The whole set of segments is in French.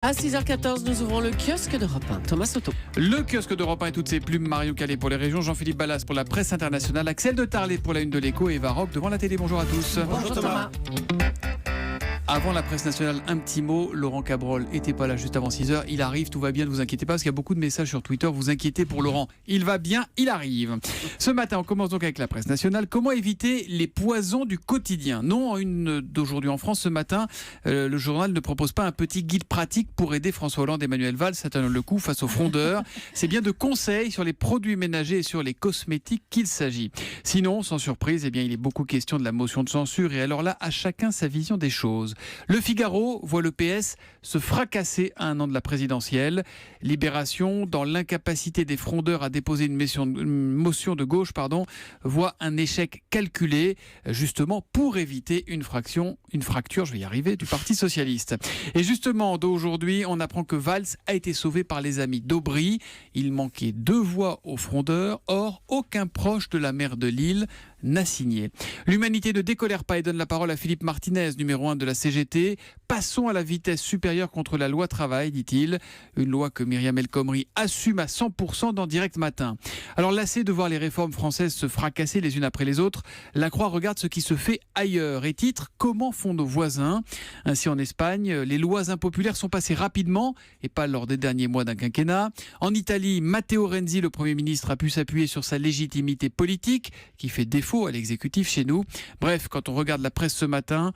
À 6h14, nous ouvrons le kiosque d'Europe 1. Thomas Soto. Le kiosque d'Europe 1 et toutes ses plumes, Marion Calais pour les régions, Jean-Philippe Ballas pour la presse internationale, Axel de Tarlet pour la une de l'Écho et Eva Rock devant la télé. Bonjour à tous. Bonjour Thomas. Avant la presse nationale, un petit mot. Laurent Cabrol n'était pas là juste avant 6h. Il arrive, tout va bien, ne vous inquiétez pas, parce qu'il y a beaucoup de messages sur Twitter. Vous inquiétez pour Laurent. Il va bien, il arrive. Ce matin, on commence donc avec la presse nationale. Comment éviter les poisons du quotidien ? Non, une d'aujourd'hui en France, ce matin, le journal ne propose pas un petit guide pratique pour aider François Hollande et Manuel Valls à tenir le coup face aux frondeurs. C'est bien de conseils sur les produits ménagers et sur les cosmétiques qu'il s'agit. Sinon, sans surprise, eh bien, il est beaucoup question de la motion de censure. Et alors là, à chacun sa vision des choses. Le Figaro voit le PS se fracasser à un an de la présidentielle. Libération, dans l'incapacité des frondeurs à déposer une motion de gauche, voit un échec calculé, justement pour éviter une fracture, je vais y arriver, du Parti Socialiste. Et justement, d'aujourd'hui, on apprend que Valls a été sauvé par les amis d'Aubry. Il manquait 2 voix aux frondeurs. Or, aucun proche de la maire de Lille n'a signé. L'humanité ne décolère pas et donne la parole à Philippe Martinez, numéro 1 de la CGT. Passons à la vitesse supérieure contre la loi travail, dit-il. Une loi que Myriam El Khomri assume à 100% dans Direct Matin. Alors, lassé de voir les réformes françaises se fracasser les unes après les autres, La Croix regarde ce qui se fait ailleurs et titre « Comment font nos voisins ?» Ainsi, en Espagne, les lois impopulaires sont passées rapidement et pas lors des derniers mois d'un quinquennat. En Italie, Matteo Renzi, le Premier ministre, a pu s'appuyer sur sa légitimité politique qui fait défaut à l'exécutif chez nous. Bref, quand on regarde la presse ce matin,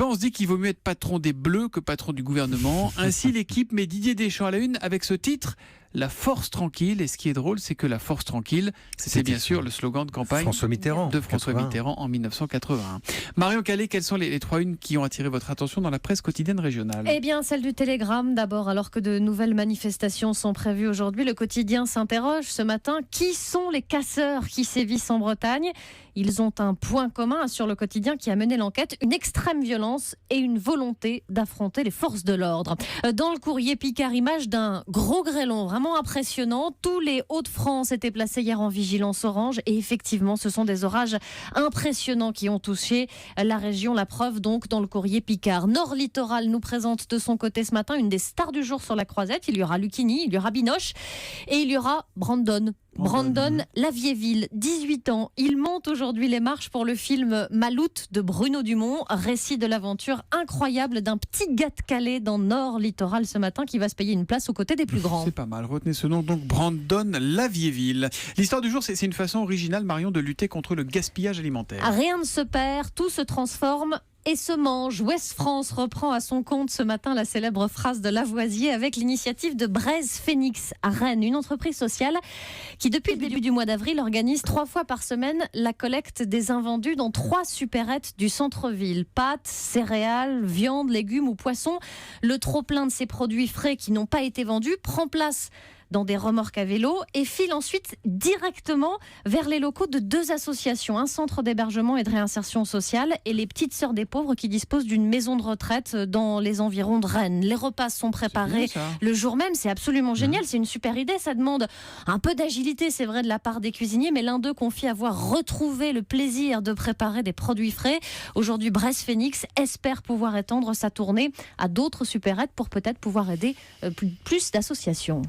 on se dit qu'il vaut mieux être patron des Bleus que patron du gouvernement. Ainsi, l'équipe met Didier Deschamps à la une avec ce titre « La force tranquille ». Et ce qui est drôle, c'est que la force tranquille, c'était bien sûr le slogan de campagne de François Mitterrand en 1981. Marion Calais, quelles sont les 3 unes qui ont attiré votre attention dans la presse quotidienne régionale ? Eh bien, celle du Télégramme d'abord. Alors que de nouvelles manifestations sont prévues aujourd'hui, le quotidien s'interroge ce matin. Qui sont les casseurs qui sévissent en Bretagne ? Ils ont un point commun sur le quotidien qui a mené l'enquête, une extrême violence et une volonté d'affronter les forces de l'ordre. Dans le courrier Picard, image d'un gros grêlon vraiment impressionnant. Tous les Hauts-de-France étaient placés hier en vigilance orange et effectivement, ce sont des orages impressionnants qui ont touché la région. La preuve donc dans le courrier Picard. Nord Littoral nous présente de son côté ce matin une des stars du jour sur la croisette. Il y aura Lucchini, il y aura Binoche et il y aura Brandon Lavieille, 18 ans. Il monte aujourd'hui les marches pour le film Maloute de Bruno Dumont, récit de l'aventure incroyable d'un petit gars de Calais dans Nord Littoral ce matin qui va se payer une place aux côtés des plus grands. C'est pas mal, retenez ce nom, donc Brandon Lavieille. L'histoire du jour, c'est une façon originale, Marion, de lutter contre le gaspillage alimentaire. Rien ne se perd, tout se transforme et se mange. Ouest France reprend à son compte ce matin la célèbre phrase de Lavoisier avec l'initiative de Braise Phoenix à Rennes, une entreprise sociale qui depuis le début du mois d'avril organise 3 fois par semaine la collecte des invendus dans 3 supérettes du centre-ville. Pâtes, céréales, viande, légumes ou poissons. Le trop-plein de ces produits frais qui n'ont pas été vendus prend place dans des remorques à vélo et file ensuite directement vers les locaux de 2 associations, un centre d'hébergement et de réinsertion sociale et les Petites Sœurs des Pauvres qui disposent d'une maison de retraite dans les environs de Rennes. Les repas sont préparés le jour même, c'est absolument génial, c'est une super idée, ça demande un peu d'agilité, c'est vrai, de la part des cuisiniers, mais l'un d'eux confie avoir retrouvé le plaisir de préparer des produits frais. Aujourd'hui, Braise Phoenix espère pouvoir étendre sa tournée à d'autres supérettes pour peut-être pouvoir aider plus d'associations.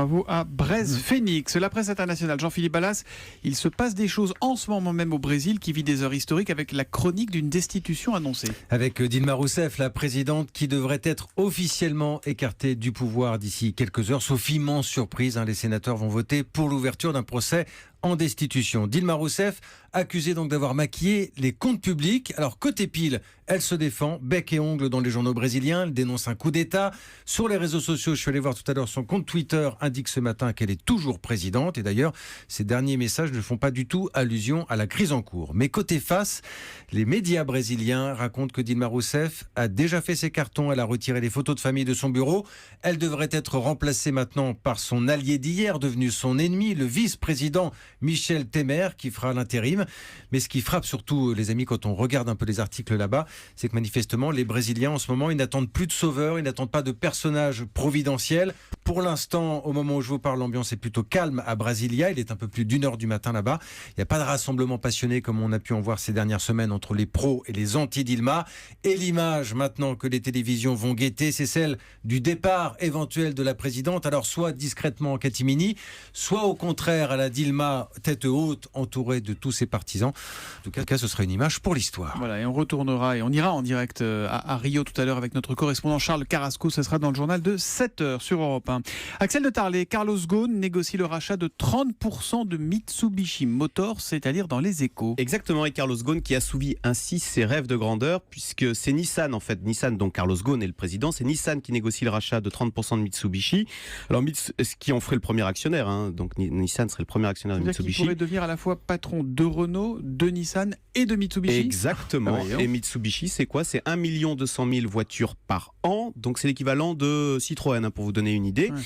Bravo à Braise Phoenix. La presse internationale, Jean-Philippe Ballas, il se passe des choses en ce moment même au Brésil qui vit des heures historiques avec la chronique d'une destitution annoncée. Avec Dilma Rousseff, la présidente qui devrait être officiellement écartée du pouvoir d'ici quelques heures. Sauf immense surprise, les sénateurs vont voter pour l'ouverture d'un procès en destitution. Dilma Rousseff, accusée donc d'avoir maquillé les comptes publics. Alors côté pile, elle se défend, bec et ongle dans les journaux brésiliens, elle dénonce un coup d'État. Sur les réseaux sociaux, je suis allé voir tout à l'heure, son compte Twitter indique ce matin qu'elle est toujours présidente. Et d'ailleurs, ces derniers messages ne font pas du tout allusion à la crise en cours. Mais côté face, les médias brésiliens racontent que Dilma Rousseff a déjà fait ses cartons, elle a retiré les photos de famille de son bureau. Elle devrait être remplacée maintenant par son allié d'hier, devenu son ennemi, le vice-président Michel Temer, qui fera l'intérim. Mais ce qui frappe surtout, les amis, quand on regarde un peu les articles là-bas, c'est que manifestement, les Brésiliens, en ce moment, ils n'attendent plus de sauveurs, ils n'attendent pas de personnages providentiels. Pour l'instant, au moment où je vous parle, l'ambiance est plutôt calme à Brasilia. Il est un peu plus d'1h du matin là-bas. Il n'y a pas de rassemblement passionné comme on a pu en voir ces dernières semaines entre les pros et les anti-Dilma. Et l'image maintenant que les télévisions vont guetter, c'est celle du départ éventuel de la présidente. Alors soit discrètement en catimini, soit au contraire à la Dilma tête haute entourée de tous ses partisans. En tout cas, ce sera une image pour l'histoire. Voilà, et on retournera et on ira en direct à Rio tout à l'heure avec notre correspondant Charles Carrasco. Ce sera dans le journal de 7h sur Europe 1. Axel de Tarlet, Carlos Ghosn négocie le rachat de 30% de Mitsubishi Motors, c'est-à-dire dans les Échos. Exactement, et Carlos Ghosn qui assouvi ainsi ses rêves de grandeur, puisque c'est Nissan en fait. Nissan, donc Carlos Ghosn est le président, c'est Nissan qui négocie le rachat de 30% de Mitsubishi. Alors, ce qui en ferait le premier actionnaire, hein. Donc Nissan serait le premier actionnaire de Mitsubishi. Il pourrait devenir à la fois patron de Renault, de Nissan et de Mitsubishi. Exactement. Ah oui, et Mitsubishi, c'est quoi? C'est 1 200 000 voitures par an. Donc c'est l'équivalent de Citroën, hein, pour vous donner une idée. Ouais.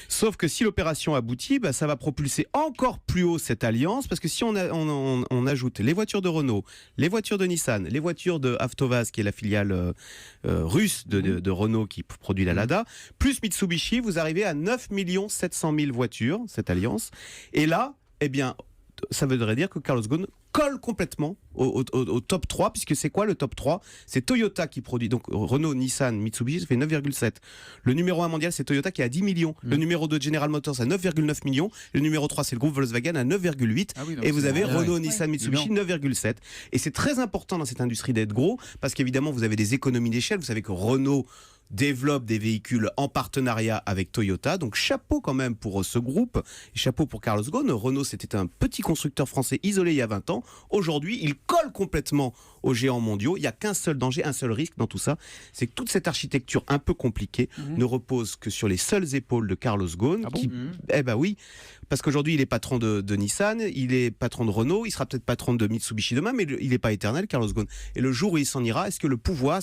Sauf que si l'opération aboutit, ça va propulser encore plus haut cette alliance, parce que si on ajoute les voitures de Renault, les voitures de Nissan, les voitures de Avtovaz, qui est la filiale russe de Renault qui produit la Lada, plus Mitsubishi, vous arrivez à 9 700 000 voitures, cette alliance. Et là, eh bien, ça voudrait dire que Carlos Ghosn colle complètement au top 3, puisque c'est quoi le top 3? C'est Toyota qui produit, donc Renault, Nissan, Mitsubishi, ça fait 9,7. Le numéro 1 mondial, c'est Toyota qui est à 10 millions. Le numéro 2, General Motors, à 9,9 millions. Le numéro 3, c'est le groupe Volkswagen à 9,8. Ah oui, et vous avez Renault, Nissan, Mitsubishi, 9,7. Et c'est très important dans cette industrie d'être gros, parce qu'évidemment, vous avez des économies d'échelle. Vous savez que Renault développe des véhicules en partenariat avec Toyota, donc chapeau quand même pour ce groupe, et chapeau pour Carlos Ghosn. Renault, c'était un petit constructeur français isolé il y a 20 ans. Aujourd'hui, il colle complètement aux géants mondiaux. Il n'y a qu'un seul danger, un seul risque dans tout ça, c'est que toute cette architecture un peu compliquée ne repose que sur les seules épaules de Carlos Ghosn. Eh ben oui, parce qu'aujourd'hui il est patron de Nissan, il est patron de Renault, il sera peut-être patron de Mitsubishi demain, mais il n'est pas éternel, Carlos Ghosn. Et le jour où il s'en ira, est-ce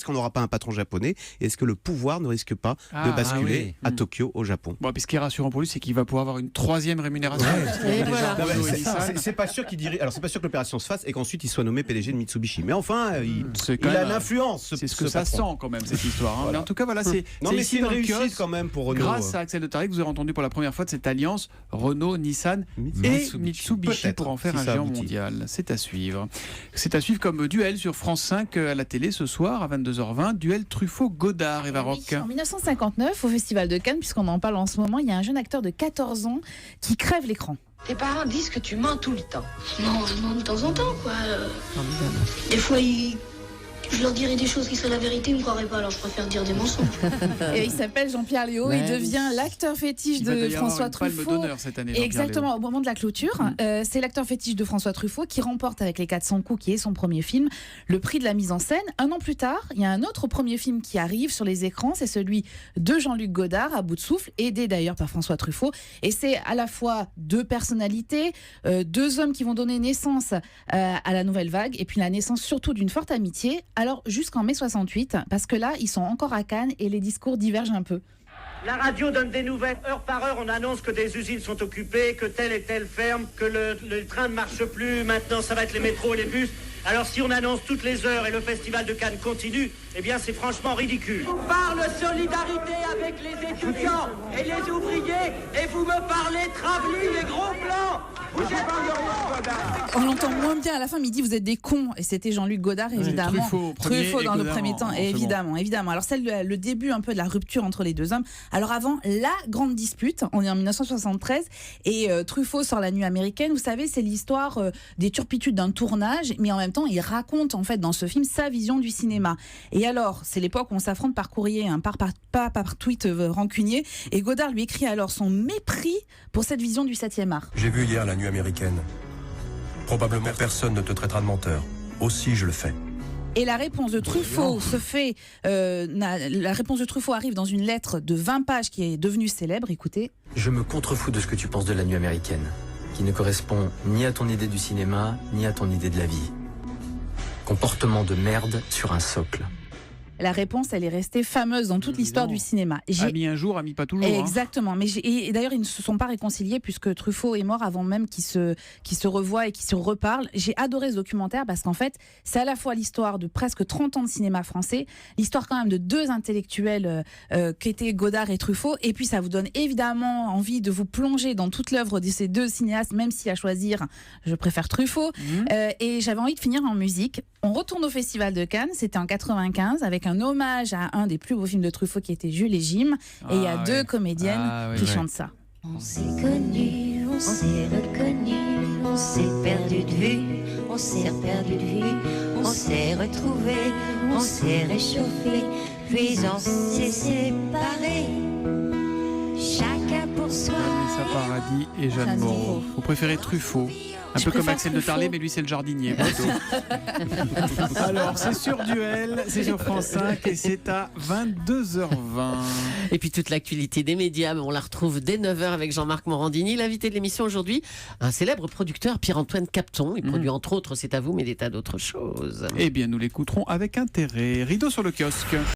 qu'on n'aura pas un patron japonais, et est-ce que le pouvoir ne risque pas de basculer à Tokyo, au Japon? Bon, puis ce qui est rassurant pour lui, c'est qu'il va pouvoir avoir une troisième rémunération. Et voilà. C'est pas sûr qu'il dirige. Alors c'est pas sûr que l'opération se fasse et qu'ensuite il soit nommé PDG de Mitsubishi. Mais enfin, il a l'influence. C'est ce que ça sent quand même, cette histoire. Hein. Voilà. Mais en tout cas, voilà, c'est une réussite quand même pour Renault. Grâce à Axel de Tarlet, que vous avez entendu pour la première fois de cette alliance Renault, Nissan et Mitsubishi pour en faire un géant mondial. C'est à suivre. C'est à suivre comme duel sur France 5 à la télé ce soir à 22h20. Duel Truffaut-Godard, Eva Rock. En 1959, au Festival de Cannes, puisqu'on en parle en ce moment, il y a un jeune acteur de 14 ans qui crève l'écran. Tes parents disent que tu mens tout le temps. Non, je mens de temps en temps, quoi. Des fois, je leur dirais des choses qui seraient la vérité, ils ne me croiraient pas, alors je préfère dire des mensonges. Et il s'appelle Jean-Pierre Léaud, il devient l'acteur fétiche de François Truffaut. Cette année, exactement, au moment de la clôture. C'est l'acteur fétiche de François Truffaut qui remporte avec Les 400 coups, qui est son premier film, le prix de la mise en scène. Un an plus tard, il y a un autre premier film qui arrive sur les écrans, c'est celui de Jean-Luc Godard, À bout de souffle, aidé d'ailleurs par François Truffaut. Et c'est à la fois deux personnalités, deux hommes qui vont donner naissance à la nouvelle vague, et puis la naissance surtout d'une forte amitié. Alors jusqu'en mai 68, parce que là, ils sont encore à Cannes et les discours divergent un peu. La radio donne des nouvelles. Heure par heure, on annonce que des usines sont occupées, que telle et telle ferme, que le train ne marche plus. Maintenant, ça va être les métros, les bus. Alors si on annonce toutes les heures et le festival de Cannes continue, eh bien c'est franchement ridicule. On parle solidarité avec les étudiants et les ouvriers, et vous me parlez travelling et gros plans. Vous êtes on l'entend moins bien à la fin, mais il dit vous êtes des cons, et c'était Jean-Luc Godard évidemment. Truffaut dans le premier temps, évidemment. Alors c'est le début un peu de la rupture entre les deux hommes. Alors avant la grande dispute, on est en 1973 et Truffaut sort La Nuit américaine. Vous savez, c'est l'histoire des turpitudes d'un tournage, mais en même temps il raconte en fait dans ce film sa vision du cinéma. Et alors c'est l'époque où on s'affronte par courrier, pas par tweet rancunier, et Godard lui écrit alors son mépris pour cette vision du 7e art. J'ai vu hier La Nuit américaine. Probablement personne ne te traitera de menteur. Aussi je le fais. Et la réponse de Truffaut la réponse de Truffaut arrive dans une lettre de 20 pages qui est devenue célèbre. Écoutez. Je me contrefous de ce que tu penses de La Nuit américaine, qui ne correspond ni à ton idée du cinéma, ni à ton idée de la vie. Comportement de merde sur un socle. La réponse, elle est restée fameuse dans toute l'histoire du cinéma. Ami un jour, ami pas toujours. Exactement. Mais et d'ailleurs, ils ne se sont pas réconciliés puisque Truffaut est mort avant même qu'ils se revoient et qu'ils se reparlent. J'ai adoré ce documentaire parce qu'en fait, c'est à la fois l'histoire de presque 30 ans de cinéma français, l'histoire quand même de deux intellectuels qu'étaient Godard et Truffaut, et puis ça vous donne évidemment envie de vous plonger dans toute l'œuvre de ces deux cinéastes, même si à choisir, je préfère Truffaut. Et j'avais envie de finir en musique. On retourne au Festival de Cannes, c'était en 95, avec un hommage à un des plus beaux films de Truffaut qui était Jules et Jim, et il y a deux comédiennes qui chantent ça. On s'est connus, on s'est reconnus, on s'est perdu de vue, on s'est perdu de vue, on s'est retrouvés, on s'est réchauffés, puis on s'est séparés, chacun pour soi. Vanessa Paradis et Jeanne Moreau. Vous préférez Truffaut? Un peu comme Axel de Tarlé, mais lui c'est le jardinier. Alors c'est sur Duel, c'est sur France 5 et c'est à 22h20. Et puis toute l'actualité des médias, on la retrouve dès 9h avec Jean-Marc Morandini. L'invité de l'émission aujourd'hui, un célèbre producteur, Pierre-Antoine Capton. Il produit entre autres C'est à vous, mais des tas d'autres choses. Eh bien nous l'écouterons avec intérêt. Rideau sur le kiosque.